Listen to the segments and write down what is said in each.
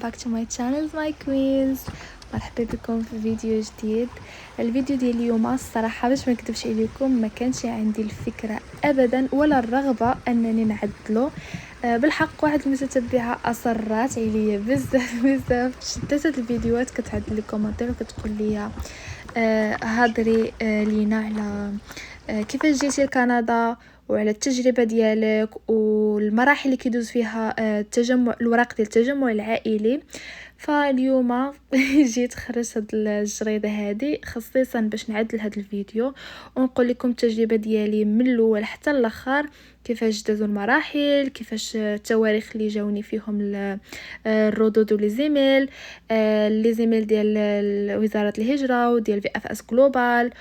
back to my channel my queens. مرحبا بكم في فيديو جديد. الفيديو ديال اليوم الصراحه باش ما نكذبش عليكم ما كانش عندي الفكره ابدا ولا الرغبه انني نعدلو. بالحق واحد المتتبعه اصرات عليا بزاف شدت الفيديوهات كتعدل لي كومونتير وكتقول لي هضري لينا على كيفاش جيتي لكندا وعلى التجربه ديالك والمراحل اللي كيدوز فيها التجمع الوراق ديال التجمع العائلي. فاليوم جيت خرجت هاد الجريده هذه خصيصا باش نعدل هاد الفيديو ونقول لكم التجربه ديالي من الاول حتى الاخر، كيفاش دازوا المراحل، كيفاش التواريخ اللي جاوني فيهم الردود لي زيميل ديال وزاره الهجره وديال في اف اس جلوبال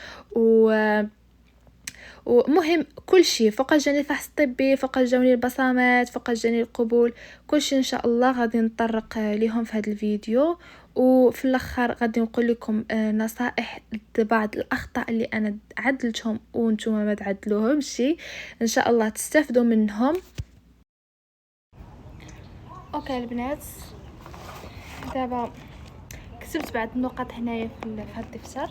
ومهم كل شيء فوق جاني الفحص الطبي، فوق جاوني البصمات، فوق جاني القبول، كل شيء ان شاء الله غادي نطرق لهم في هذا الفيديو. وفي الاخر غادي نقول لكم نصائح لبعض الاخطاء اللي انا عدلتهم وانتم ما تعدلوهمش، ان شاء الله تستافدوا منهم. اوكي البنات، دابا كتبت بعض النقط هنايا في هذا الدفتر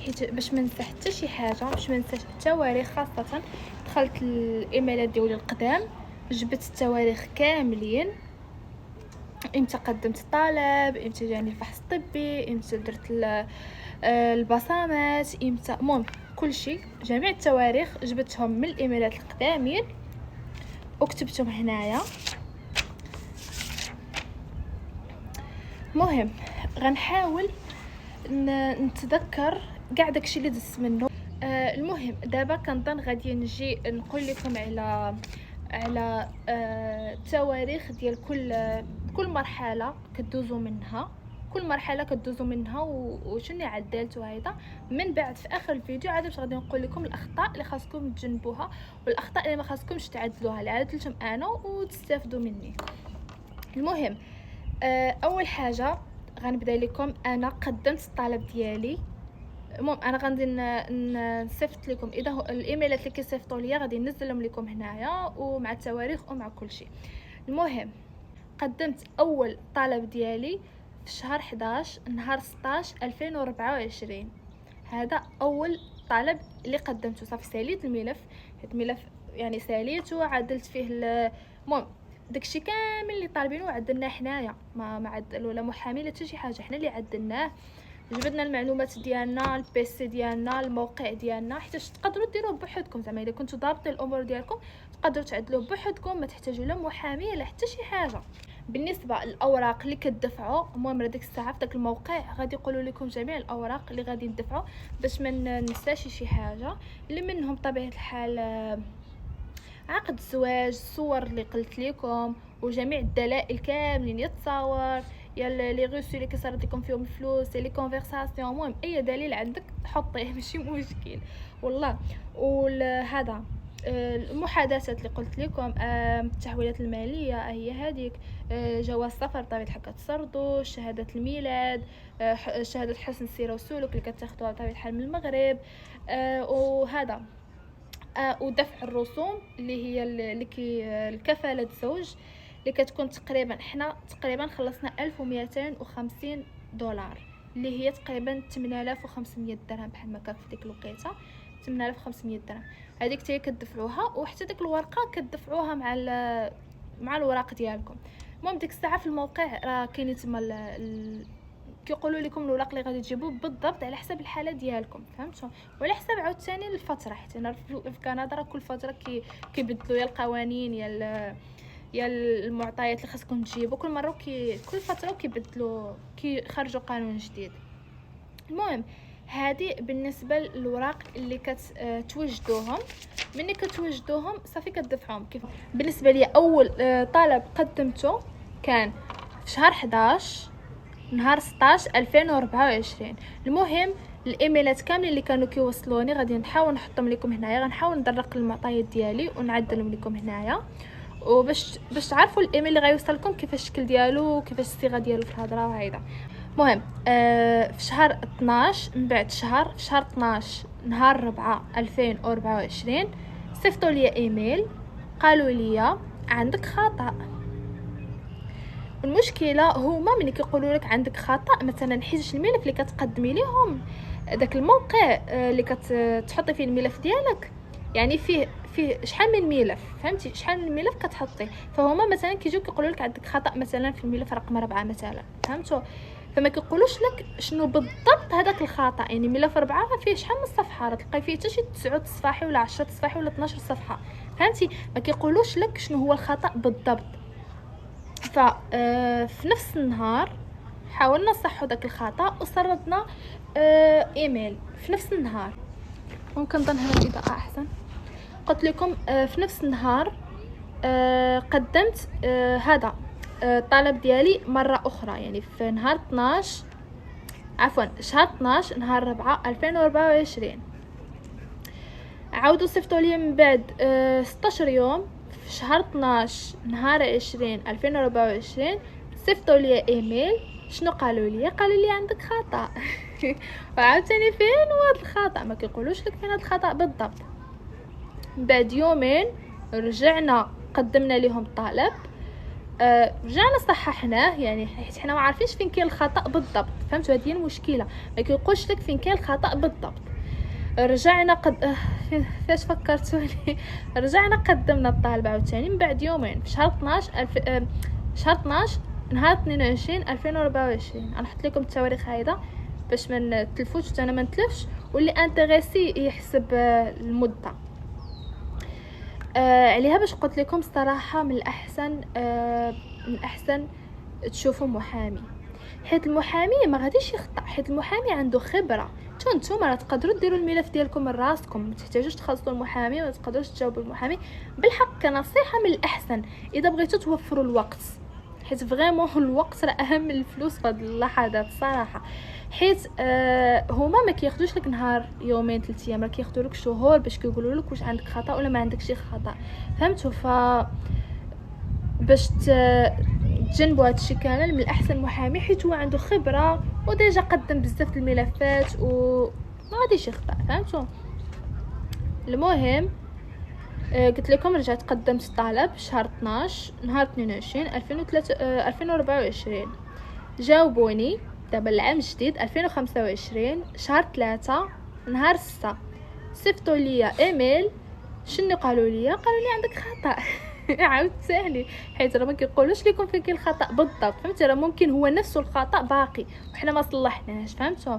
حيت باش ما ننسى حتى شي حاجه، باش ما ننساش التواريخ. خاصه دخلت الايميلات ديالي القدام، جبت التواريخ كاملين، امتى قدمت الطلب، امتى جاني الفحص الطبي، امتى درت البصمات، امتى، المهم كل شيء، جميع التواريخ جبتهم من الايميلات القدامين وكتبتهم هنايا. مهم غنحاول نتذكر كاع داكشي اللي دزت منه. المهم دابا كنظن غادي نجي نقول لكم على التواريخ ديال كل مرحله كدوزو منها وشنو عدلت وهذا. من بعد في اخر الفيديو عاد باش غادي نقول لكم الاخطاء اللي خاصكم تجنبوها والاخطاء اللي ما خاصكمش تعدلوها، اللي عدلتهم انا وتستافدوا مني. المهم اول حاجه غنبدا لكم، انا قدمت الطلب ديالي. المهم انا غادي نصيفط لكم اذا الايميلات اللي كيصيفطوا ليا غادي ننزلهم لكم هنايا ومع التواريخ ومع كل شيء. المهم قدمت اول طلب ديالي في شهر 11 نهار 16 2024. هذا اول طلب اللي قدمته. صافي ساليت الملف يعني ساليته، عدلت فيه المهم داكشي كامل اللي طالبينه عدلناه حنايا، ما عدل ولا محامي لا حتى شي حاجه، حنا اللي عدلناه. جبدنا المعلومات ديالنا، البيسي ديالنا، الموقع ديالنا، حتى تقدروا ديروه بوحدكم. زعما الا كنتو ضابطين الامور ديالكم تقدروا تعدلوه بوحدكم، ما تحتاجوا لا محامي لا حتى شي حاجه. بالنسبه للاوراق اللي كتدفعوا، المهم ديك الساعه في داك الموقع غادي يقولوا لكم جميع الاوراق اللي غادي ندفعوا باش ما ننساش شي حاجه، اللي منهم طبيعه الحال عقد الزواج، الصور اللي قلت لكم، وجميع الدلائل كاملين، يتصور يا لي غوسو اللي كيصرد لكم فيهم الفلوس، لي كونفرساسيون، المهم اي دليل عندك حطيه ماشي مشكل والله. وهذا المحادثات اللي قلت لكم، التحويلات الماليه هي هذيك، جواز سفر طبيعه الحال كتصردوا، شهاده الميلاد، شهاده حسن السيره والسلوك اللي كتاخذوها طبيعه الحال من المغرب، وهذا ودفع الرسوم اللي هي الكفاله الزوج اللي كتكون تقريبا، حنا تقريبا خلصنا 1250 دولار اللي هي تقريبا 8500 درهم بحال ما كان في ديك الوقيته. 8500 درهم هذيك حتى كتدفعوها، وحتى ديك الورقه كتدفعوها مع الوراق ديالكم. المهم ديك الساعه في الموقع راه كاينين تما كيقولوا لكم الوراق اللي غادي تجيبوا بالضبط على حسب الحاله ديالكم، فهمتوا، وعلى حسب عاوتاني الفتره، حيت هنا في كندا راه كل فتره كيبدلوا يا القوانين يا المعطيات اللي خاصكم تجيبوا كل مره، كل فتره كيبدلوا كيخرجوا قانون جديد. المهم هذه بالنسبه للوراق اللي كتوجدوهم. ملي كتوجدوهم صافي كتدفعوهم. كيف بالنسبه لي اول طلب قدمته كان في شهر 11 نهار 16 2024. المهم الايميلات كاملين اللي كانوا كيوصلوني غادي نحاول نحطهم لكم هنايا، غنحاول ندرق المعطيات ديالي ونعدلهم لكم هنايا، وباش تعرفوا الايميل اللي غيوصلكم كيفاش الشكل ديالو وكيفاش الصيغه ديالو في الهضره وهذا. المهم في شهر 12 من بعد في شهر 12 نهار 4 2024 صيفطوا لي ايميل قالوا لي عندك خطأ. المشكله هما ملي كيقولوا لك عندك خطا مثلا، حيت الملف اللي كتقدمي ليهم داك الموقع اللي كتحطي فيه الملف ديالك، يعني فيه شحال من ملف، فهمتي شحال من ملف كتحطي، فهما مثلا كيجيو كيقولوا لك عندك خطا مثلا في الملف رقم 4 مثلا، فهمتوا؟ فما كيقولوش لك شنو بالضبط هذاك الخطا، يعني ملف 4 فيه شحال من صفحه، راه تلقاي فيه حتى شي 9 صفاحي ولا 10 صفاحي ولا 12 صفحه، فهمتي؟ ما كيقولوش لك شنو هو الخطا بالضبط. ف في نفس النهار حاولنا نصحوا داك الخطا وسردنا ايميل في نفس النهار. ممكن نظن هنا الاضاءه احسن. قلت لكم في نفس النهار قدمت هذا الطلب ديالي مره اخرى، يعني في نهار 12 عفوا شهر 12 نهار 4 2024. عاودوا صيفطوا لي من بعد 16 يوم في شهر 12 نهار 20 2024 صيفطوا لي ايميل. شنو قالوا لي؟ قالوا لي عندك خطا. وعاوتاني فين هو هذا الخطا؟ ما كيقولوش لك فين هذا الخطا بالضبط. بعد يومين رجعنا قدمنا لهم الطلب، رجعنا صححناه، يعني حيت حنا ما عارفينش فين كاين الخطا بالضبط، فهمتوا؟ هذه هي المشكله، ما كيقولش لك فين كاين الخطا بالضبط. رجعنا فاش فكرتوني. رجعنا قدمنا الطالب عاوتاني من بعد يومين في شهر 12 شهر 12 نهار 22 2024. غنحط لكم التواريخ هايده باش ما نتلفوش حتى انا ما نتلفش، واللي انتريسي يحسب المده عليها. باش قلت لكم صراحه من الاحسن تشوفوا محامي، حيت المحامي ما غاديش يخطا، حيت المحامي عنده خبره. نتوما راه تقدروا ديروا الملف ديالكم من راسكم، ما تحتاجوش تخلصوا المحامي ولا تقدروش تجاوبوا المحامي. بالحق كنصيحه من الاحسن اذا بغيتوا توفروا الوقت، حيت فريمون الوقت راه اهم من الفلوس في هذه اللحظات صراحه. حيت هما ما كياخذوش لك نهار يومين 3 ايام، راه كياخذوا لك شهور باش كيقولوا لك واش عندك خطا ولا ما عندكش خطا، فهمتوا؟ باش تجنبوا هادشي كامل من الاحسن محامي، حيت هو عنده خبره وديجا قدم بزاف الملفات و ما غاديش يخطا، فهمتوا؟ المهم قلت لكم رجعت قدمت الطلب شهر 12 نهار 22 2024. جاوبوني دابا العام الجديد 2025 شهر 3 نهار 6 صيفطوا لي ايميل. شنو قالوا لي؟ عندك خطا. عاود ثاني، حيت راه ما كيقولوش لكم فين كاين الخطا بالضبط، فهمتي؟ راه ممكن هو نفسه الخطا باقي وحنا ما صلحناهش، فهمتوا؟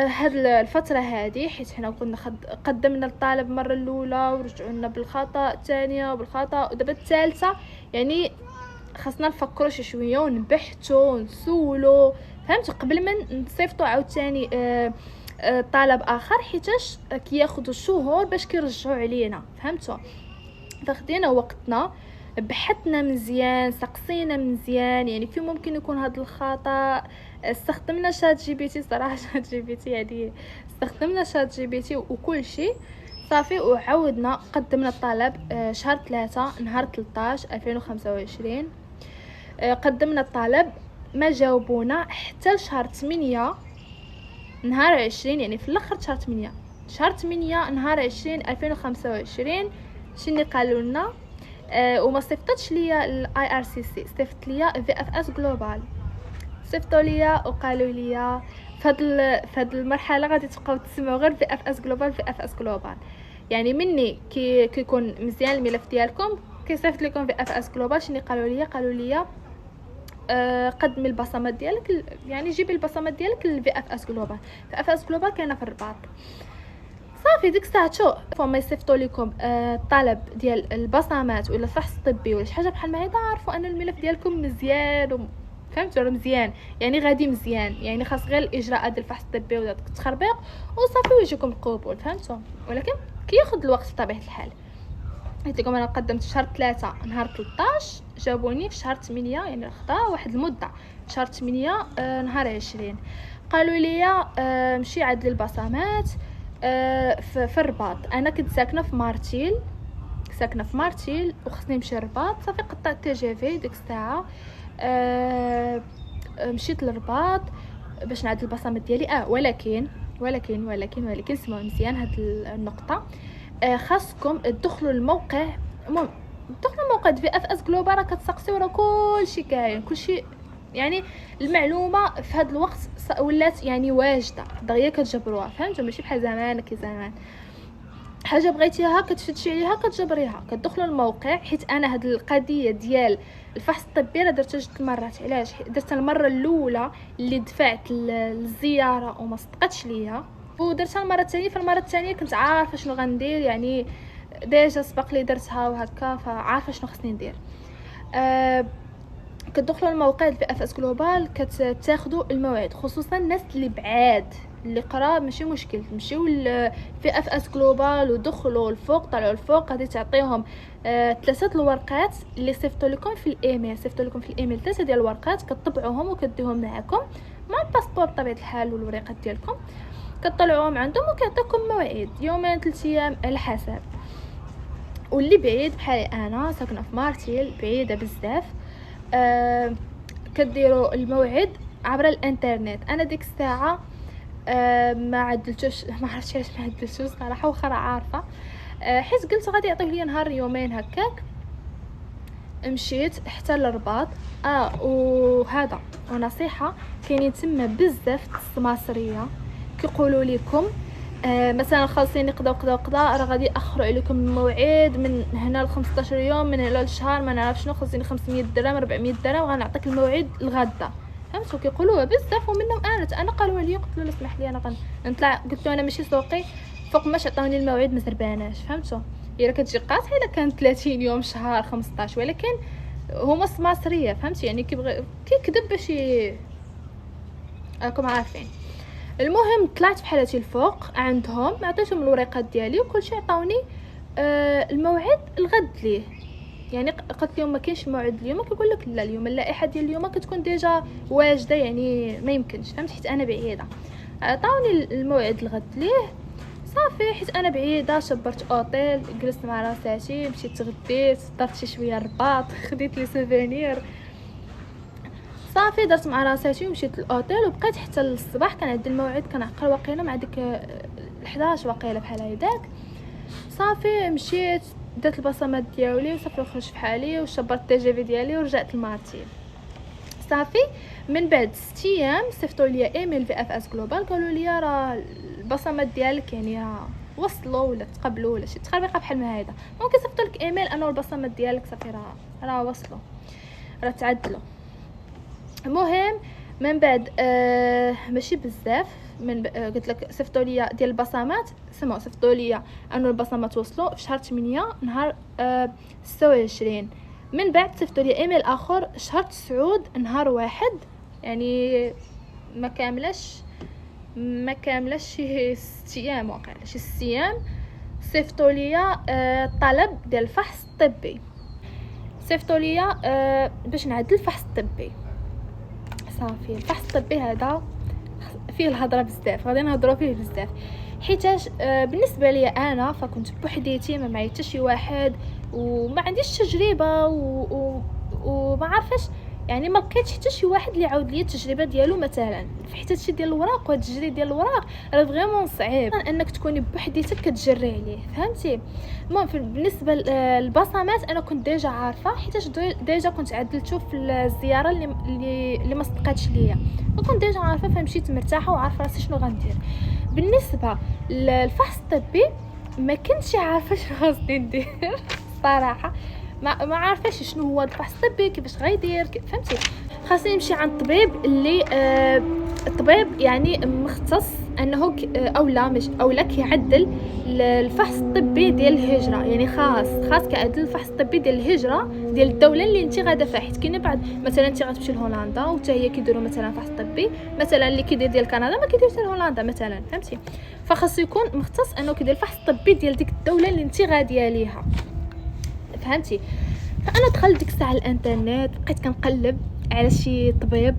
هاد الفتره هذه حيت حنا كنا قدمنا الطالب المره الاولى ورجعوا لنا بالخطا، الثانيه وبالخطا، ودابا الثالثه، يعني خاصنا نفكروا شي شويه ونبحثوا ونسولوا، فهمتوا؟ قبل ما نصيفطوا عاوتاني طلب اخر، حيتاش كياخذوا شهور باش كيرجعوا علينا، فهمتوا؟ فخدينا وقتنا، بحثنا مزيان، سقسينا مزيان، يعني في ممكن يكون هذا الخطا. استخدمنا شات جي بي تي صراحه، شات جي بي تي هذه استخدمنا شات جي بي تي وكل شيء صافي. وعودنا قدمنا الطلب شهر 3 نهار 13 2025. قدمنا الطلب، ما جاوبونا حتى لشهر 8 نهار 20، يعني في الاخر شهر 8 نهار 20 2025. شنو قالوا لنا؟ وما صيفطتش ليا الاي ار سي سي، صيفط ليا في اف اس جلوبال. صيفطوا ليا وقالوا ليا فهاد المرحله غادي تبقاو تسمعوا غير في اف اس جلوبال في اف اس جلوبال، يعني مني كيكون مزيان الملف ديالكم كيصيفط لكم في اف اس جلوبال. شنو قالوا ليا قدمي البصمات ديالك، يعني جيبي البصمات ديالك للفي اف اس جلوبال. في اف اس جلوبال كاينه في الرباط صافي. ديك الساعه فما يصيفطوا لكم الطلب ديال البصمات ولا الفحص الطبي ولا شي حاجه بحال هكا، عرفوا ان الملف ديالكم مزيان فهمتوا؟ راه مزيان، يعني غادي مزيان، يعني خاص غير الاجراءات ديال الفحص الطبي ولا التخربيق وصافي ويجيكم القبول، فهمتوا؟ ولكن كياخذ الوقت بطبيعه الحال. قلت لكم انا قدمت شهر 3 نهار 13، جاوبوني في شهر 8، يعني خدا واحد المده. شهر 8 نهار 20 قالوا لي مشي عاد البصمات في الرباط. انا كنت ساكنه في مارتيل وخصني نمشي الرباط، صافي قطعت تي جي في ديك الساعه. مشيت للرباط باش نعدل البصمات ديالي. ولكن سمعوا مزيان هاد النقطه. خاصكم تدخلوا الموقع. المهم دخلوا موقع في اف اس جلوبال راه كتسقسيو راه كلشي كاين كلشي، يعني المعلومه في هذا الوقت ولات يعني واجده دغيا كتجبروها، فهمتوا؟ ماشي بحال زمان كي زمان حاجه بغيتيها كتفتشي عليها كتجبريها. كتدخلوا الموقع، حيت انا هاد القضيه ديال الفحص الطبي راه درتها 2 مرات. علاش؟ درتها المره الاولى اللي دفعت الزياره وما صدقتش ليا، ودرتها المره الثانيه. في المره الثانيه كنت عارفه شنو غندير، يعني ديجا سبق لي درتها وهكا، فعارفه شنو خصني ندير. كتدخلوا الموقع في اف اس جلوبال كتاخذوا الموعد، خصوصا الناس اللي بعاد اللي قراب ماشي مشكل، تمشيو في اف اس جلوبال ودخلوا الفوق، طلعوا الفوق، غادي تعطيهم 3 الورقات اللي صيفطوا لكم في الايميل. صيفطوا لكم في الايميل 3 ديال الورقات، كتطبعوهم وكديهم معكم مع الباسبور بطبيعه الحال والوريقات ديالكم، كتطلعوهم عندهم وكيعطيكم موعد يومين 3 ايام على حسب. واللي بعيد بحالي انا ساكنه في مارتيل، بعيده بزاف، كديروا الموعد عبر الانترنت. انا ديك الساعه ما عدلتوش، ما عرفتش علاش ما عدلتوش صراحه، واخا راه عارفه، حيت قلت غادي يعطيو لي نهار يومين هكاك. مشيت حتى للرباط. وهذا ونصيحه، كاينين تما بزاف السماسريه كيقولوا لكم مثلا خاصين قدا راه غادي ياخروا عليكم الموعد من هنا ل 15 يوم، من هنا لشهر، ما نعرف شنو، خاصني 500 درهم 400 درهم غنعطيك الموعد الغدا. فهمتوا؟ كيقولوها بزاف، ومنهم انا قالوا لي، قلت له اسمح لي انا غنطلع، قلت له انا ماشي سوقي، فوق ما عطاوني الموعد ما زرباناش. فهمتوا؟ الا كتجي قاصحه الا كان 30 يوم شهر 15، ولكن هما السماسريه، فهمتي؟ يعني كيبغي كيكذب باش راكم عارفين. المهم طلعت بحالتي الفوق عندهم، عطيتهم الوريقات ديالي وكلشي، عطاوني الموعد الغد ليه. يعني قلت لهم ما كاينش موعد اليوم، كيقول لك لا اليوم اللائحه ديال اليوم كتكون ديجا واجده، يعني ما يمكنش. فهمت؟ حيت انا بعيده، عطاوني الموعد الغد ليه صافي. حيت انا بعيده شبرت اوتيل، جلست مع راساتي، مشيت تغديت، درت شي شويه الرباط، خديت لي سوفونير، صافي درت مع راساتي ومشيت للاوتيل، وبقيت حتى للصباح. كان عندي الموعد كنعقل واقيلا مع ديك 11 واقيلا بحال هكاك. صافي مشيت درت البصمات ديالي وصافي خرجت بحالي وشبرت التي جي في ديالي ورجعت لمارتيل. صافي من بعد 6 ايام صيفطوا لي ايميل في اف اس جلوبال، قالوا لي راه البصمات ديالك يعني راه وصلوا ولا تقبلوا ولا شي تخربيقه بحال ما هذا. ممكن صيفطوا لك ايميل انه البصمات ديالك صافي راه وصلوا، راه تعدلوا. المهم من بعد ماشي بزاف من قلت لك صيفطوا لي ديال البصمات، سمعوا صيفطوا لي انه البصمات وصلوا في شهر 8 نهار 26. من بعد صيفطوا لي ايميل اخر شهر 9 نهار 1، يعني ما كاملاش شي 6 ايام، واقع شي 6 ايام. صيفطوا لي طلب ديال الفحص الطبي، صيفطوا لي باش نعدل الفحص الطبي. صافي الفحص الطبي هذا فيه الهضره بزاف، غادي نهضروا فيه بزاف، حيتاش بالنسبه لي انا فكنت بوحديتي، ما معايا حتى شي واحد، وما عنديش تجربه وما عارفاش، يعني ما لقيتش حتى شي واحد اللي عاود لي التجربه ديالو مثلا في حتى شي ديال الوراق. وهاد التجريد ديال الوراق راه فريمون صعيب انك تكوني بوحديتك كتجري عليه، فهمتي؟ المهم بالنسبه للبصمات انا كنت ديجا عارفه، حيتاش ديجا كنت عدلته في الزياره اللي ما صدقاتش ليا، وكنت ديجا عارفه، فمشيت مرتاحه وعارفه راسي شنو غندير. بالنسبه للفحص الطبي ما كنتش عارفه شنو خاصني ندير صراحه، ما عارفاش شنو هو الفحص الطبي، كيفاش غيدير، فهمتي؟ خاصني نمشي عند الطبيب اللي الطبيب يعني مختص انه او لا كيعدل الفحص الطبي ديال الهجره، يعني خاص كيعدل الفحص الطبي ديال الهجره ديال الدوله اللي انت غاده فيها. حيت كاين بعض مثلا انت غتمشي لهولندا وحتى هي كيديروا مثلا فحص طبي، مثلا اللي كيدير ديال كندا ما كيديرش لهولندا مثلا، فهمتي؟ فخاص يكون مختص انه كيدير الفحص الطبي ديال ديك الدوله اللي انت غاديه ليها، فهمتي؟ فانا دخلت ديك الساعه الانترنت، بقيت كنقلب على شي طبيب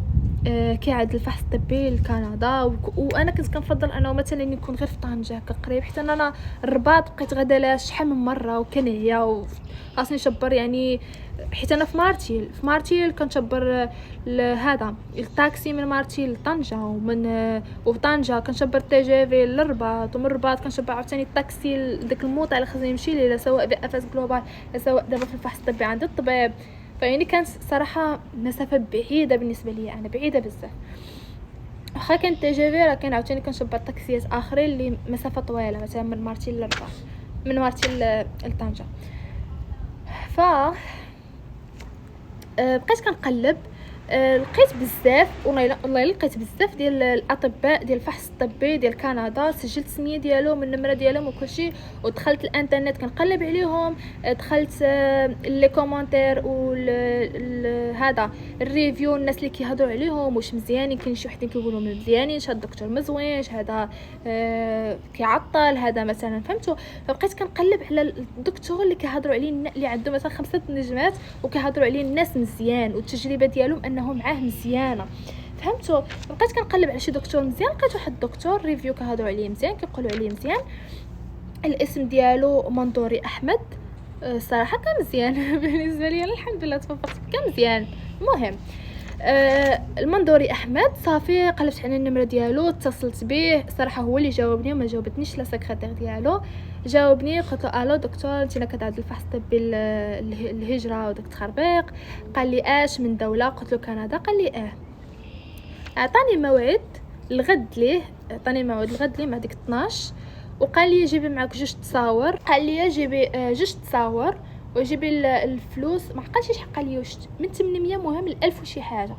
كيعاد الفحص الطبي لكندا، وانا كنت كنفضل انه مثلا يكون غير في طنجة هكا قريب، حتى انا الرباط بقيت غادا لها شحال من مره وكنهيا وخاصني نشبر يعني، حيت انا في مارتيل كنشبر هذا الطاكسي من مارتيل لطنجة، وفي طنجة كنشبر تي جي في للرباط، ومن الرباط كنشبر عاوتاني الطاكسي لداك الموطع اللي خصني نمشي ليه، سواء بافاس جلوبال سواء دابا في الفحص الطبي عند الطبيب. فيعني كانت صراحه مسافه بعيده بالنسبه لي، انا بعيده بزاف. واخا كان تي جي في راه كاين عاوتاني كنشبر طاكسيات اخرين اللي مسافه طويله، مثلا من مارتيل للرباط، من مارتيل لطنجة. ف بقيت كنقلب، لقيت بزاف والله لقيت بزاف ديال الاطباء ديال الفحص الطبي ديال كندا، سجلت السميه ديالهم النمره ديالهم وكلشي، ودخلت الانترنت كنقلب عليهم، دخلت لي كومونتير هذا الريفيو، الناس اللي كيهضروا عليهم واش مزيانين، كاين شي وحدين كيقولوا مزيانين، هذا الدكتور مزوينش، هذا كيعطل، هذا مثلا فهمتوا. فبقيت كنقلب على الدكتور اللي كيهضروا عليه، اللي عنده مثلا 5 نجمات وكيهضروا عليه الناس مزيان والتجربه ديالهم انه معاه مزيانه، فهمتوا. بقيت كنقلب على شي دكتور مزيان، لقيت واحد الدكتور ريفيو كيهضروا عليه مزيان، كيقولوا عليه مزيان، الاسم ديالو مندوري احمد. الصراحه كان مزيان بالنسبه لي، الحمد لله توفقت، كان مزيان. المهم المندوري احمد صافي، قلبت على النمره ديالو، اتصلت به، صراحه هو اللي جاوبني وما جاوبتنيش لا سكرتير ديالو، جاوبني قلت له الو دكتور انت كتعد الفحص الطبي الهجره وداك التخربيق. قال لي اش من دوله؟ قلت له كندا. قال لي عطاني موعد الغد ليه، مع ديك 12، وقال لي جيبي معك 2 تصاور، قال لي جيبي 2 تصاور وجيبي الفلوس، ما عقلتش شحال قال لي، واش من 800 مهم ل 1000 وشي حاجه،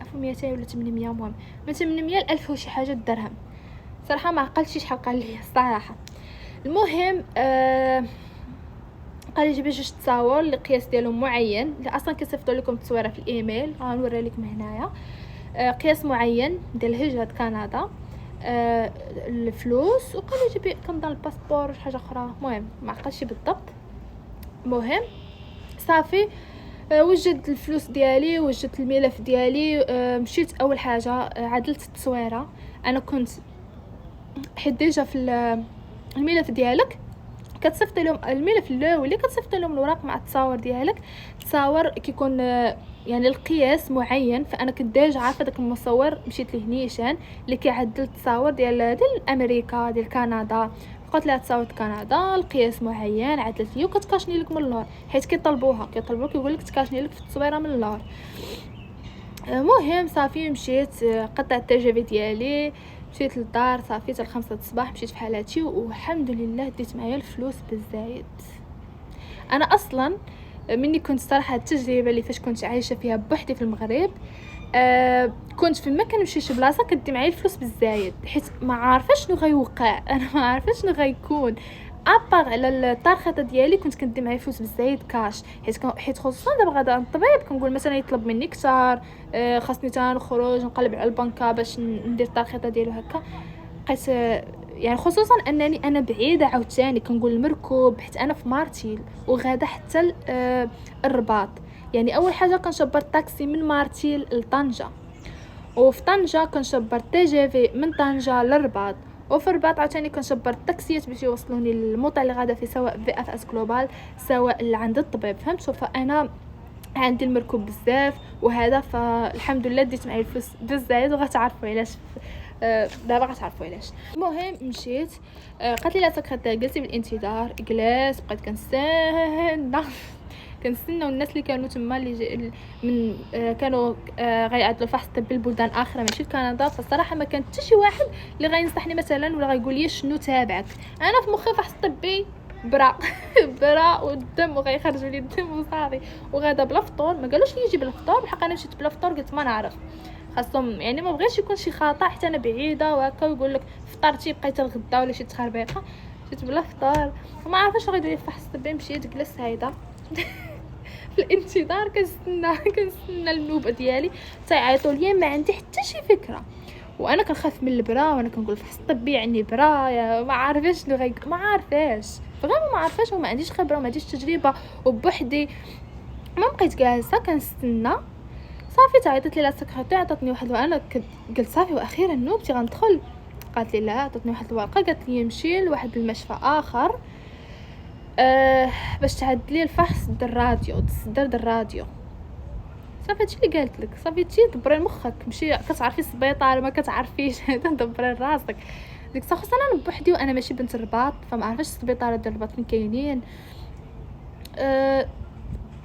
1200 ولا 800، مهم من 800 ل 1000 وشي حاجه درهم، صراحه ما عقلتش شحال قال لي الصراحه. المهم قال لي جيبي 2 تصاور القياس ديالهم معين، اللي اصلا كنصيفط لكم التصويره في الايميل، غنوري لكم هنايا، قياس معين ديال هجرة كندا، الفلوس، وقال لي جيبي كنظن الباسبور وشي حاجه اخرى، المهم ما عقلتش بالضبط. المهم صافي، وجدت الفلوس ديالي، وجدت الملف ديالي، مشيت اول حاجه عدلت التصويره. انا كنت حيت ديجا في الملف ديالك كتصيفط لهم الملف الاولي، كتصيفط لهم الوراق مع التصاور ديالك، تصاور كيكون يعني القياس معين، فانا كنت ديجا عارفه داك المصور، مشيت ليه نيشان اللي كيعدل التصاور ديال امريكا ديال كندا، قلت لها تصاور كندا القياس معين، عدلت لي وكتكاشني لك من اللور، حيت كيطلبوها كيقول لك تكاشني لك في التصويره من اللور. المهم صافي مشيت، قطعت التجربه ديالي، مشيت للدار، صافي حتى 5 الصباح مشيت في حالاتي، والحمد لله ديت معايا الفلوس بالزايد. انا اصلا مني كنت صراحه التجربه اللي فاش كنت عايشه فيها بوحدي في المغرب، كنت فيما كنمشي شي بلاصه كدي معايا الفلوس بالزايد، حيت ما عارفه شنو غيوقع، انا ما عارفه شنو غيكون، ابار على الطرخه ديالي كنت كندي معايا فلوس بالزايد كاش، حيت خصوصا دابا غادا عند الطبيب كنقول مثلا يطلب مني كثار، خاصني حتى نخرج نقلب على البنكه باش ندير الطرخه ديالو هكا، بقيت يعني خصوصا انني انا بعيده عاوتاني كنقول المركوب، حيت انا في مارتيل وغادا حتى الرباط، يعني اول حاجه كنشبر الطاكسي من مارتيل لطنجة، وفي طنجة كنشبر تي جي في من طنجة للرباط، وفي الرباط عاوتاني كنشبر الطاكسيات باش يوصلوني للموطع اللي غادا فيه، سواء في اف اس جلوبال سواء عند الطبيب، فهمتوا. فانا عندي المركوب بزاف وهذا، فالحمد لله ديت معايا الفلوس بزاف، وغتعرفوا علاش دابا غتعرفوا علاش. المهم مشيت، قالت لي لا سكرتير جلسي بالانتظار، جلست بقيت كنستنى والناس اللي كانوا تما اللي من كانوا غيعدلوا فحص طبي البلدان اخرى ماشي كندا، فالصراحه ما كان حتى شي واحد اللي غينصحني مثلا ولا غيقول لي شنو تابعك. انا في مخي فحص طبي برا والدم وغيخرجوا لي الدم وصافي، وغادا بلا فطور، ما قالوش لي يجي بلا فطور، بحق انا مشيت بلا فطور، قلت ما نعرف خاصهم يعني ما بغيتش يكون شي خطا حتى انا بعيده وهكا، ويقول لك فطرتي بقيت الغدا ولا شي تخربيقه، مشيت بلا فطور وما عارفاش غيدير لي فحص طبي. مشيت جلست هايده في الانتظار كنستنى النوبه ديالي تيعيطوا لي، ما عندي حتى شي فكره، وانا كنخاف من البرا، وانا كنقول فحص طبي يعني برا، ما عارفاش شنو ما عارفاش فريمون، ما عارفاش وما عنديش خبره وما عنديش تجربه وبوحدي. ما بقيت جالسه كنستنى، صافي تعيطت لي لا سكرتير، عطاتني واحد انا قلت صافي واخيرا نوبتي غندخل. قالت لي لا، عطاتني واحد الورقه قالت لي نمشي لواحد المشفى اخر باش تعد لي الفحص ديال الراديو، دير الراديو. صافي هادشي اللي قالت لك، صافي تي دبري مخك، مشي كتعرفي السبيطار ما كتعرفيش دبري راسك. ديك الساعه خصنا انا بوحدي وانا ماشي بنت الرباط، فما عرفتش السبيطارات ديال الرباط فين كاينين.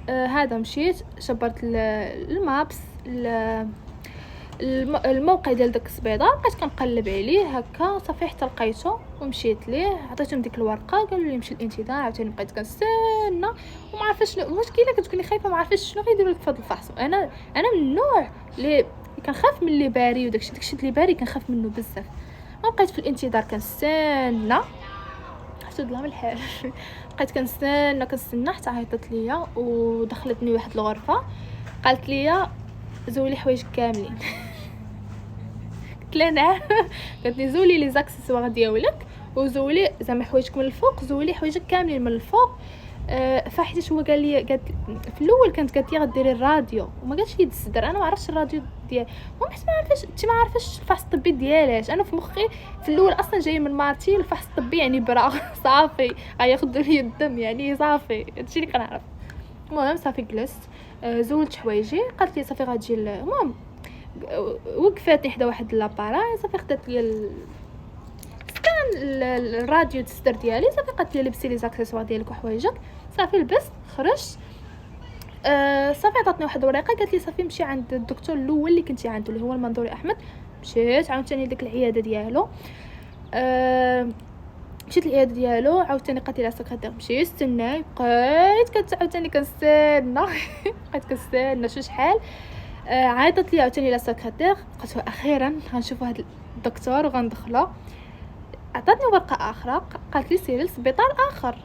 هذا مشيت شبرت المابس الموقع ديال داك السبيطار، بقيت كنقلب عليه هكا صافي حتى لقيته ومشيت ليه، عطيتهم ديك الورقه قالوا لي مشي للانتظار. عاوتاني بقيت كنستنى وما عارفاش شنو المشكله، كتكوني خايفه ما عارفاش شنو غيديروا لك في هذا الفحص. انا من النوع اللي كنخاف من اللي باري، وداكشي اللي باري كنخاف منه بزاف. بقيت في الانتظار كنستنى حتى ظلام الحال بقيت كنستنى حتى عيطت ليا ودخلتني واحد الغرفه، قالت لي زولي حوايجك كاملين قلت لها نعم. قالت لي زولي لي زاكسيسوار ديالك وزولي زعما حوايجك من الفوق، زولي حوايجك كاملين من الفوق. فحيت هو قال لي في الاول قالت لي غديري الراديو وما قالش لي الصدر، انا ما عرفتش الراديو ديال المهم حيت ما عارفاش الفحص الطبي ديالاش. انا في مخي في الاول اصلا جاي من مارتي الفحص الطبي يعني برا صافي غياخذوا لي الدم يعني صافي هادشي اللي كنعرف. المهم صافي جلست زولت حوايجي، قالت لي صافي غتجي المهم وقفتني حدا واحد لاباراي، صافي خدات لي الراديو تستر ديالي، صافي قالت لي لبسي لي زاكسيسوار ديالك وحوايجك، صافي لبست خرجت. صافي عطاتني واحد الورقه قالت لي صافي مشي عند الدكتور الاول اللي كنتي عنده اللي هو المنظوري احمد. مشيت عاوتاني ديك العياده ديالو، مشيت العياده ديالو عاوتاني قالت لي لا سكرتير، مشيت استناي بقيت عاوتاني كنستنى بقيت كنستنى شحال. عيطت لي عاوتاني لا سكرتير، قلت اخيرا غنشوف هذا الدكتور وغندخلو. عطاتني ورقه اخرى قالت لي سيري لسبيطار اخر.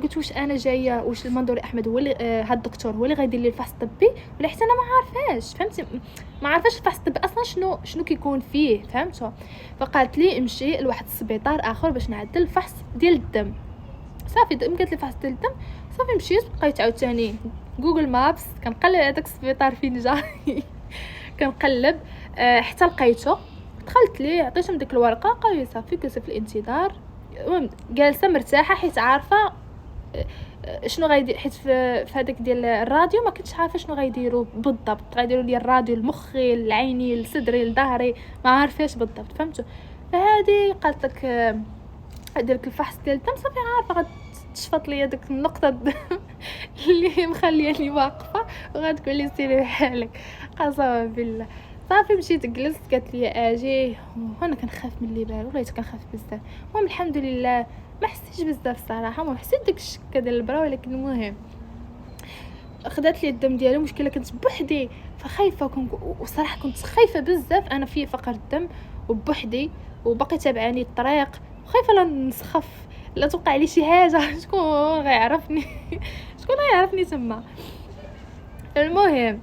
قلت واش انا جايه واش المنظوري احمد هو اللي هاد الدكتور هو اللي غيدير لي الفحص الطبي ولا حتى انا ما عارفاش فهمتي، ما عارفاش الفحص الطبي اصلا شنو كيكون فيه فهمتوا. فقالت لي امشي لواحد السبيطار اخر باش نعدل الفحص ديال الدم. صافي قالت لي فحص ديال الدم، صافي مشيت بقيت عاوتاني جوجل مابس كنقلب على داك السبيطار فين جا كنقلب حتى لقيته. دخلت ليه عطيتهم ديك الورقه قالوا لي صافي جلسي في الانتظار. المهم جالسه مرتاحه حيت عارفه شنو غيدير، حيت في هذاك ديال الراديو ما كنتش عارفه شنو غيديروا بالضبط، غيديروا لي الراديو المخي العيني الصدري الظهري ما عارفاش بالضبط فهمتوا. فهذه قالت لك دير لك الفحص ديال الدم، صافي عارفه غتشفط لي داك النقطه اللي مخلياني واقفه وغتقول لي سيري بحالك قسما بالله. صافي مشيت جلست قالت لي اجي، وانا كنخاف من اللي بار وليت كنخاف بزاف. المهم الحمد لله ما حسيتش بزاف الصراحه، ما حسيت داك الشكه ديال البرا، ولكن المهم خدات لي الدم ديالو. مشكله كنت بوحدي فخايفه وصراحه كنت خايفه بزاف، انا في فقر الدم وبوحدي وباقي تابعاني الطريق وخايفه لا نسخف لا توقع لي شي حاجه شكون غيعرفني شكون غيعرفني تما. المهم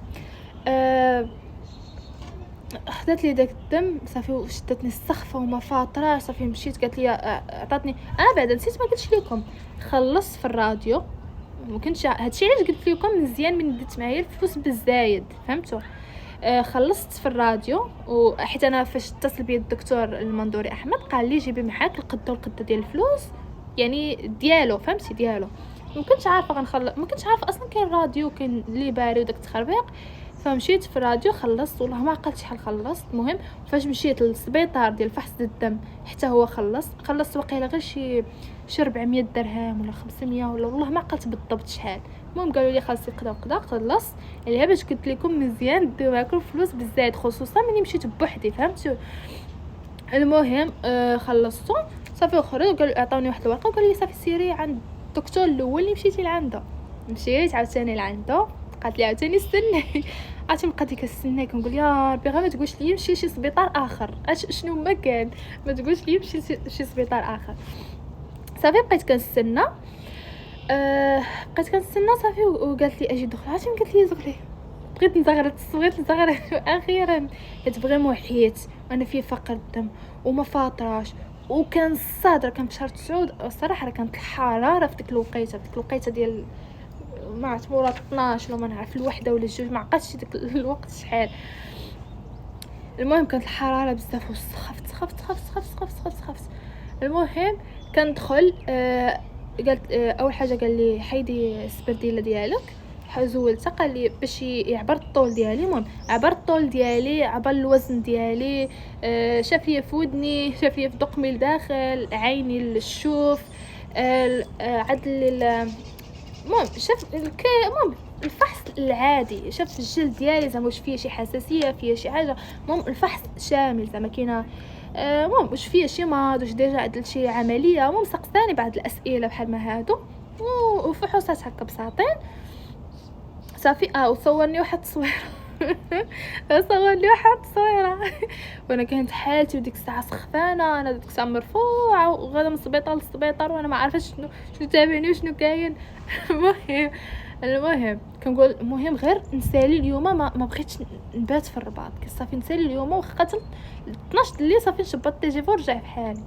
خدات لي داك الدم صافي وشدتني السخفه وما فاطره. صافي مشيت قالت لي عطاتني بعد نسيت ما قلتش لكم خلصت في الراديو، ما كنتش هادشي علاش قلت لكم مزيان من ديت معايا الفلوس بالزايد فهمتوا. خلصت في الراديو وحيت انا فاش اتصل بي الدكتور المنظوري احمد قال لي جيبي معاك القده ديال الفلوس يعني ديالو فهمتي ديالو. ما كنتش عارفه ما كنتش عارفه اصلا كاين راديو كاين اللي باري وداك التخربيق. فمشيت في الراديو خلصت والله ما عقلت شحال خلصت. المهم فاش مشيت للسبيطار ديال فحص الدم حتى هو خلصت وقيله غير شي 400 درهم ولا 500 ولا والله ما عقلت بالضبط شحال. المهم قالوا لي خاصك قدا خلصت يعني باش قلت لكم مزيان ديروا معاكم فلوس بالزايد خصوصا ملي مشيت بوحدي فهمتوا. المهم خلصتو صافي وخرج قالوا عطاوني واحد الورقه وقالوا لي صافي سيري عند الدكتور الاول اللي مشيتي لعنده. مشيت عاوتاني لعنده قالت لي عاوتاني استني عرفتي بقيت كنستنى كنقول يا ربي غير ما تقولش لي نمشي شي سبيطار اخر شنو ما كان ما تقولش لي نمشي شي سبيطار اخر. صافي بقيت كنستنى صافي وقالت لي اجي دخل. عرفتي قالت لي دخلي بغيت نزغرت اخيرا حيت فريمون حيت انا في فقر الدم وما فاطراش وكان الصدر كان في شهر 9 الصراحه راه كانت الحراره في ديك الوقيته ديال ما عرفت مورا 12 ولا ما نعرف الوحده ولا الجوج، ما عقلتش داك الوقت شحال. المهم كانت الحراره بزاف وسخفت. المهم كندخل قالت اول حاجه قال لي حيدي السبرديله ديالك، زولتها قال لي باش يعبر الطول ديالي. المهم عبر الطول ديالي، عبر الوزن ديالي، شاف لي في ودني، شاف لي في دقمي لداخل عيني الشوف، عدل المهم شاف المهم الفحص العادي، شاف الجلد ديالي زعما واش فيه شي حساسيه، فيه شي حاجه. المهم الفحص شامل زعما كاينه المهم واش فيه شي مرض، واش ديجا عدلت شي عمليه. المهم سقساني بعض الاسئله بحال ما هادو وفحوصات هكا بساطين صافي. وصورني واحد التصويره صورني واحد التصويره وانا كانت حالتي وديك الساعه سخفانه، انا ديك الساعه مرفوعه وغادا من السبيطار للسبيطار وانا ما عارفاش شنو تابعني وشنو كاين. المهم كنقول المهم غير نسالي اليوم، ما بغيتش نبات في الرباط، صافي نسالي اليوم وخا 12 الليل صافي نشبط التليفون ورجع في حالي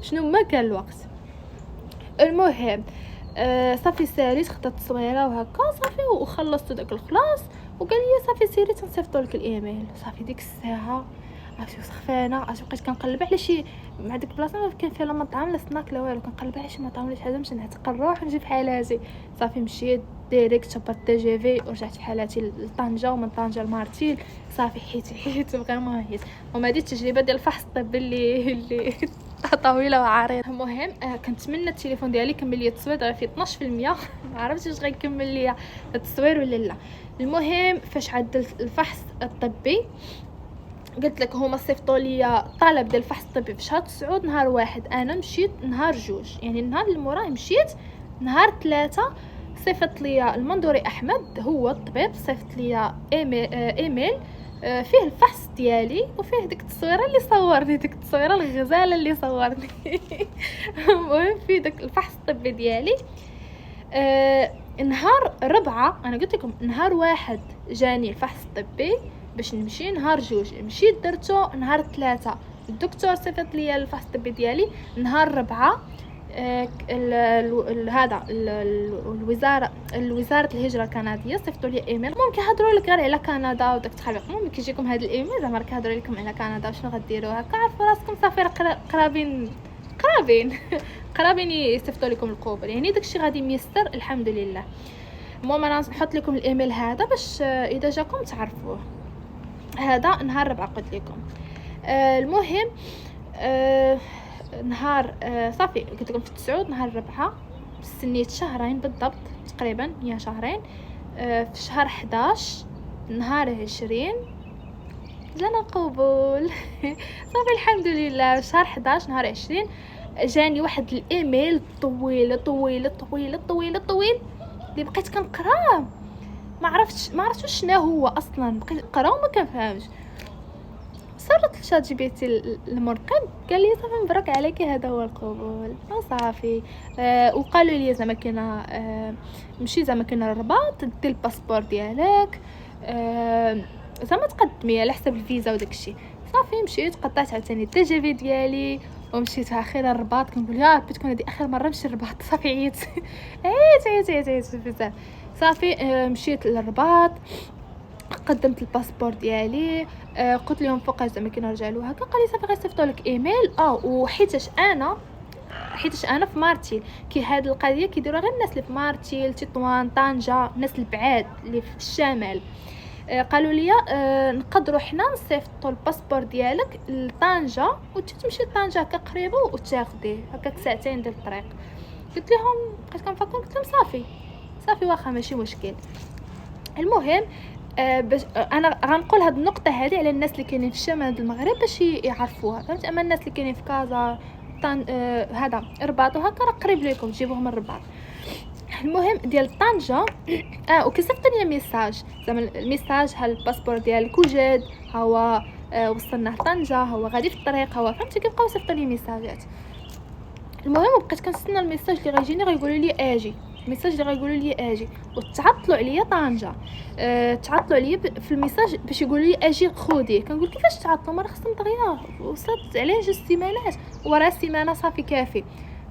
شنو ما كان الوقت. المهم صافي ساليت خدت التصويره وهكا صافي وخلصت داك الخلاص وقال لي صافي سيري تنصيفطوا لك الايميل. صافي ديك الساعه عرفتي سخفانه، عرفتي بقيت كنقلب على شي مع ديك البلاصه ما كان فيها لا مطعم لا سناك لا والو، كنقلب على شي مطعم ولا شي حاجه باش نعتق نروح ونجي بحالاتي. صافي مشيت ديريكت شبرت تي جي في ورجعت بحالاتي لطنجه ومن طنجه لمارتيل. صافي حيت فريمون حيت. وما هذه التجربه ديال الفحص الطبي اللي طويله وعريضه. المهم كنتمنى التليفون ديالي يكمل لي التصوير دابا فيه 12%، ما عرفتش واش غيكمل لي التصوير ولا لا. المهم فاش عدلت الفحص الطبي قلت لك هما صيفطوا لي طلب ديال الفحص الطبي في شهر 9 نهار 1، انا مشيت نهار 2، يعني النهار اللي موراه مشيت نهار 3. صيفط لي المنظوري احمد هو الطبيب، صيفط لي ايميل فيه الفحص ديالي وفيه ديك التصويره اللي صورني، ديك التصويره الغزاله اللي صورني. المهم فيه ديك الفحص الطبي ديالي. نهار 4 انا قلت لكم نهار 1 جاني الفحص الطبي باش نمشي، نهار 2 مشيت درتو، نهار 3 الدكتور صيفط لي الفحص الطبي ديالي، نهار 4 هذا الوزاره الهجره الكنديه صيفطوا لي ايميل. ممكن يهضروا لك غير على كندا وداك التخليق، المهم كيجيكم هذا الايميل زعما كيهضروا لكم على كندا وشنو غديروا هكا، عرفوا راسكم صافي قرابين يصيفطوا لكم القبول، يعني داكشي غادي ميسر الحمد لله. المهم انا نحط لكم الايميل هذا باش اذا جاكم تعرفوه. هذا نهار 4 قلت لكم. المهم نهار صافي قلت لكم في 9 نهار 4 استنيت شهرين بالضبط تقريبا، هي شهرين. في شهر 11 نهار 20 جانا القبول. صافي الحمد لله. شهر 11 نهار 20 جاني واحد الايميل طويل اللي بقيت كنقراه ما عرفتش شنو هو اصلا، بقيت نقراه وما كنفهمش. صرت لشات جي بي تي المرقب قال لي صافي مبروك عليكي هذا هو القبول صافي. وقالوا لي زعما كاينه مشي زعما كاينه الرباط دي الباسبور ديالك زعما تقدمي على حساب الفيزا وداكشي. صافي مشيت قطعت عاوتاني التي جي في ديالي ومشيت في اخر الرباط. كنقول يا ربي تكون هذه اخر مره نمشي الرباط. صافي عييت بزاف. صافي مشيت للرباط قدمت الباسبور ديالي. قلت لهم فوقاش زعما كنرجع له هكا. قال لي صافي غيصيفطوا لك ايميل. وحيتاش انا في مارتيل كي هاد القضيه كيديروها غير الناس اللي في مارتيل، تطوان، طنجه، الناس البعاد اللي في الشمال. قالوا لي نقدروا حنا نصيفطوا الباسبور ديالك لطنجه وتمشي لطنجه هكا قريبه وتاخديه هكاك ساعتين ديال الطريق. قلت لهم بقيت كنفكر قلت لهم صافي واخا ماشي مشكل. المهم باش انا غنقول هاد النقطه هذه على الناس اللي كاينين في الشمال ديال المغرب باش يعرفوها، فهمت؟ اما الناس اللي كاينين في كازا هذا الرباط وهكا راه قريب لكم تجيبوهم من الرباط. المهم ديال طنجه وكيصيفطني ميساج زعما الميساج ها الباسبور ديالك وجد هو وصلنا لطنجه هو غادي في الطريق هو، فهمتي؟ كيبقاو يصيفطوا لي ميساجات. المهم بقيت كنستنى الميساج اللي غيجيني غيقولوا لي اجي، الميساج اللي غيقولوا لي اجي. وتعطلوا عليا طنجه تعطلوا عليا في الميساج باش يقولوا لي اجي خوديه. كنقول كيفاش تعطلوا؟ ما راه خصهم دغيا وصلت عليه 2 سيمانات وراه سيمانه صافي كافي.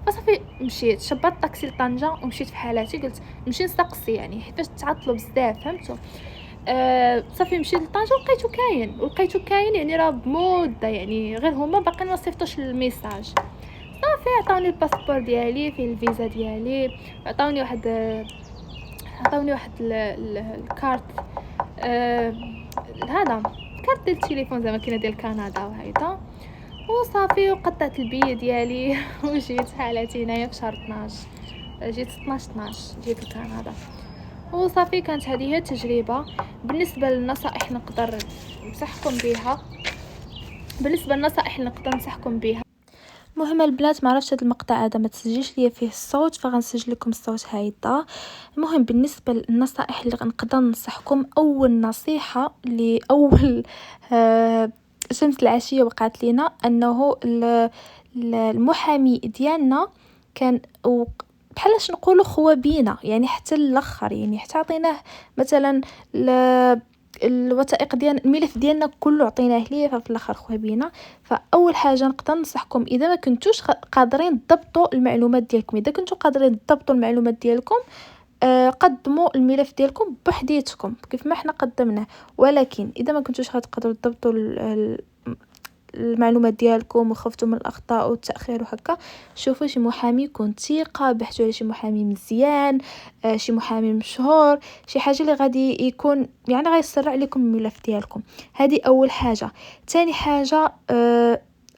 فصافي مشيت شبطت الطاكسي لطنجة ومشيت في حالاتي، قلت نمشي نستقصي يعني حيتاش تعطلوا بزاف فهمتوا. صافي مشيت لطنجة ولقيتو كاين يعني راه بمده، يعني غير هما باقي ما صيفطوش الميساج. صافي عطاوني الباسبور ديالي فيه الفيزا ديالي، عطاوني واحد الكارت، هذا كارت ديال التليفون زعما كاينه ديال كندا وهيدا. وصافي وقطعت البي ديالي وجيت حالتي هنايا في شهر 12، جيت 12 جيت لكندا. وصافي كانت هذه هي التجربه. بالنسبه للنصائح نقدر ننصحكم بها، مهم البنات ما عرفتش هذا المقطع هذا ما تسجلش ليا فيه الصوت، فغنسجل لكم الصوت هيدا. المهم بالنسبه للنصائح اللي غنقدر ننصحكم، اول نصيحه لاول شمس العشيه وقعت لينا انه المحامي ديالنا كان بحالاش نقولوا خوا بينا، يعني حتى الاخر، يعني حتى عطيناه مثلا الوثائق ديال الملف ديالنا كله عطيناه ليه، ففي الاخر خوا بينا. فاول حاجه نقدر ننصحكم اذا ما كنتوش قادرين تضبطوا المعلومات ديالكم، اذا كنتوا قادرين تضبطوا المعلومات ديالكم قدموا الملف ديالكم بوحديتكم كيف ما حنا قدمناه. ولكن اذا ما كنتوش غتقدروا تضبطوا المعلومات ديالكم وخفتوا من الاخطاء والتاخير وهكا، شوفوا شي محامي يكون ثقه، بحثوا على شي محامي مزيان، شي محامي مشهور، شي حاجه اللي غادي يكون يعني غيسرع لكم الملف ديالكم. هذه اول حاجه. ثاني حاجه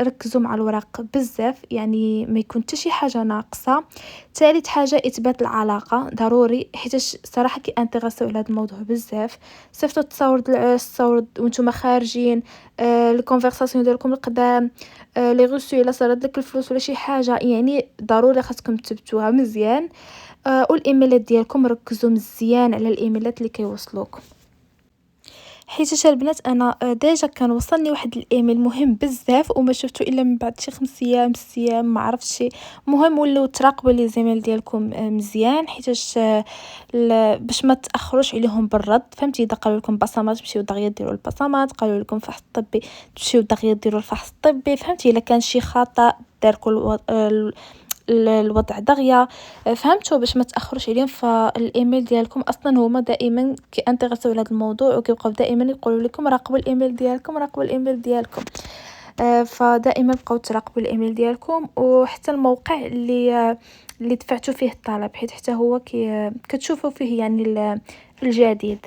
ركزوا مع الوراق بزاف، يعني ما يكون حتى شي حاجه ناقصه. ثالث حاجه اثبات العلاقه ضروري، حيت صراحه كي انتريسيو على هذا الموضوع بزاف. صيفطوا التصاور وانتم خارجين، الكونفرساسيون ديالكم القدام، لي غوسو الا صرات لك الفلوس ولا شي حاجه، يعني ضروري خاصكم تثبتوها مزيان. والايميلات ديالكم ركزوا مزيان على الايميلات اللي كيوصلوكم، حيت البنات انا ديجا كان وصلني واحد الايميل مهم بزاف وما شفتو الا من بعد شي 5 ايام 6 ايام ما عرفتش. مهم ولاو تراقبوا لي زيميل ديالكم مزيان، حيت باش ما تاخروش عليهم بالرد، فهمتي؟ اذا قالوا لكم بصمات تمشيو دغيا ديروا البصمات، قالوا لكم فحص طبي تمشيو دغيا ديروا الفحص الطبي، فهمتي؟ الا كان شي خطا داركم الوضع دغيا، فهمتوا؟ باش ما تاخروش عليهم. فالايميل ديالكم اصلا هما دائما كيانتريسيو على هذا الموضوع وكيبقاو دائما يقولوا لكم راقبوا الايميل ديالكم، فدائما بقاو تراقبوا الايميل ديالكم، وحتى الموقع اللي دفعتوا فيه الطلب، حيت حتى هو كتشوفوا فيه يعني الجديد.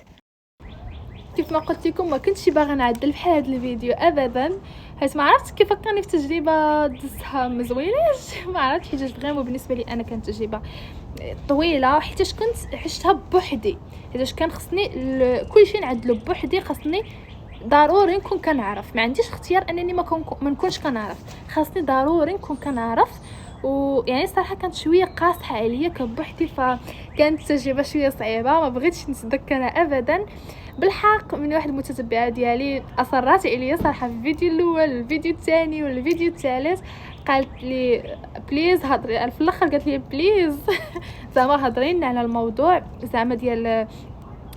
كيف ما قلت لكم ما كنتش باغا نعدل بحال هذا الفيديو ابدا، حيت ما عرفت كيف فكرني في تجربه دزتها مزويناش ما عرفتش، حيت فريمون بالنسبه لي انا كانت تجربه طويله، حيت كنت عشتها بوحدي، حيت كان خصني كلشي نعدلو بوحدي، خصني ضروري نكون كنعرف، ما عنديش اختيار انني ما نكونش كنعرف، خاصني ضروري نكون كنعرف. ويعني صراحه كانت شويه قاصحه عليا كبوحدي، فكانت تجربه شويه صعيبه ما بغيتش نتذكرها ابدا. بالحق من واحد المتتبعه ديالي اصرات عليا صراحه في الفيديو الاول الفيديو الثاني والفيديو الثالث، قالت لي بليز هضري في الاخر، قالت لي بليز زعما هضرينا على الموضوع زعما ديال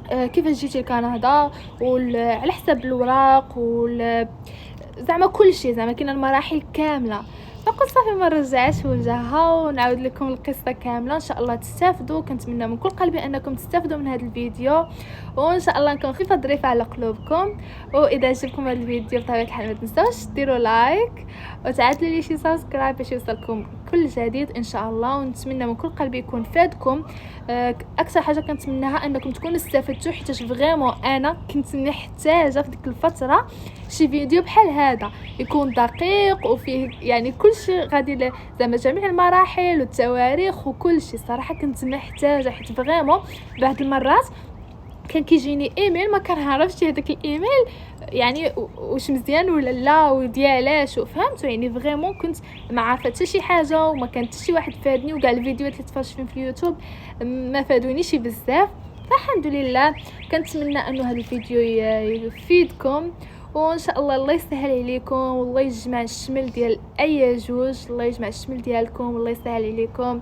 كيفاش جيتي لكندا وعلى حساب الوراق زعما كل شيء، زعما كاين المراحل كامله. فقلت صافي ما نرجعش وجهها ونعاود لكم القصه كامله، ان شاء الله تستافدوا. كنتمنى من كل قلبي انكم تستافدوا من هذا الفيديو، وان شاء الله نكون خفيفه ظريفه على قلوبكم. واذا عجبكم هذا الفيديو بطبيعه الحال ما تنساوش ديروا لايك وتعادلوا لي شي سبسكرايب باش يوصلكم كل جديد ان شاء الله. ونتمنى من كل قلبي يكون فادكم. اكثر حاجه كنتمناها انكم تكونوا استفدتوا، حيت فريمون انا كنت محتاجه في ديك الفتره شي فيديو بحال هذا يكون دقيق وفيه يعني كل شيء غادي زعما جميع المراحل والتواريخ وكل شيء. صراحه كنت محتاجه، حيت فريمون بعض المرات كان كيجيني ايميل ما كنعرفش هذاك الايميل يعني واش مزيان ولا لا وديالاش، فهمتوا؟ يعني فريمون كنت ما عارفه حتى شي حاجه وما كان حتى شي واحد فادني، وكاع الفيديوهات اللي تفرجت فيهم في اليوتيوب ما فادونيش بزاف. فالحمد لله كنتمنى انه هذا الفيديو يفيدكم، وان شاء الله يسهل عليكم والله يجمع الشمل ديال اي جوج، الله يجمع الشمل ديالكم والله يسهل عليكم.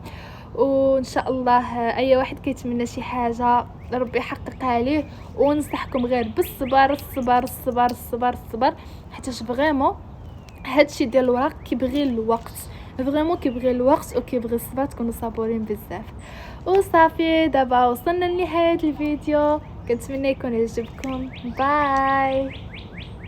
وان شاء الله اي واحد كيتمنى شي حاجه ربي يحققها ليه. وننصحكم غير بالصبر الصبر الصبر الصبر الصبر، حيت فريمون هادشي ديال الوراق كيبغي الوقت، فريمون كيبغي الوقت وكيبغي الصبر تكونوا صبورين بزاف. وصافي دابا وصلنا لنهايه الفيديو، كنتمنى يكون عجبكم. باي.